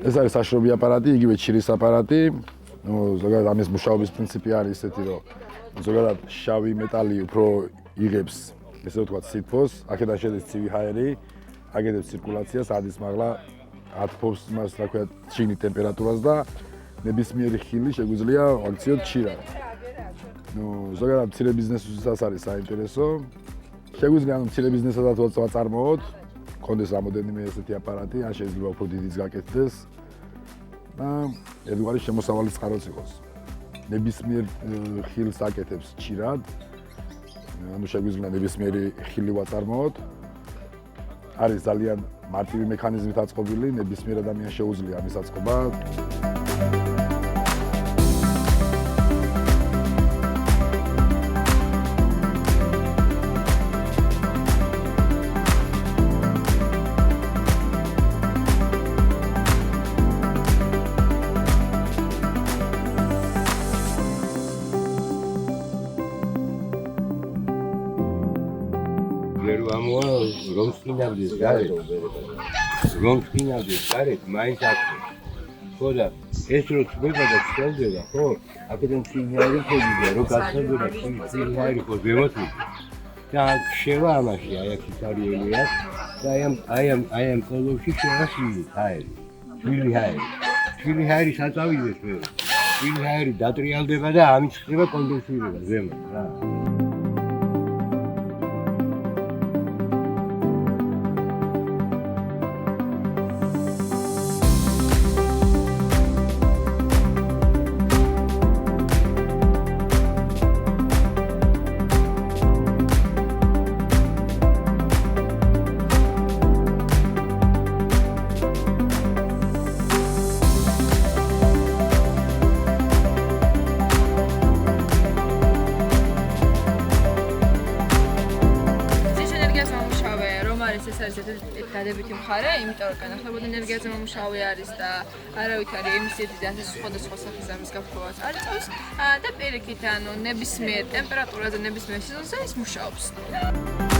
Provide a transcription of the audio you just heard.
ეს არის საშრობი აპარატი, იგივე ჩირის აპარატი. ზოგადად ამის მუშაობის პრინციპი არის ესეთი, რომ ზოგადად შავი მეტალი უფრო იღებს, ესე ვთქვათ, სითბოს, აქედან შედის ცივი ჰაერი, აგედებს ცირკულაციას, ადის მაღლა ათფობს იმას, რა ქვია, შიგნით ტემპერატურას და ნებისმიერი ხილი შეგვიძლია ვაქციოთ ჩირად. ზოგადად მცირე ბიზნესისას არის საინტერესო. შეგვიძლია მცირე ბიზნესსაც ვაწარმოოთ, კონდეს რამოდენიმე ესეთი აპარატი, ან შეიძლება უფრო დიდიც გაკეთდეს და ერთგვარი შემოსავალი წყაროც იყოს. ნებისმიერ ხილს აკეთებს ჩირად, ანუ შეგვიძლია ნებისმიერი ხილი ვაწარმოოთ. არის ძალიან მარტივი მექანიზმით აწყობილი, ნებისმიერ ადამიანს შეუძლია ამის აწყობა. რომ სკინავდეს გარეთ, რომ სკინავდეს გარეთ, მაინც აქვს. ხო და ეს რო წვება და წელდება, ხო? აქედან ცინიარი ხდება, რომ გასაგებია ცინიარი ხო ზემოთი. და შევა ამაში, აი აქ ისარიელია და აი ამ კოლოში შევა შვილი ჰაერი. შვილი ჰაერი საწავიდეს მე. შვილი ჰაერი დატრიალდება და ამით ხდება კონდენსირება ზემოთ, რა. ეს არის ერთ-ერთი დადებითი მხარე, იმიტომ რომ განახლებოდ ენერგიაზე მომუშავე არის და არავითარი ემისიები და ასე სხვადასხვა სახის ამის გაფრქვევას არ იწევს და პირიქით, ანუ ნებისმიერ ტემპერატურაზე, ნებისმიერ სეზონზე ის მუშაობს.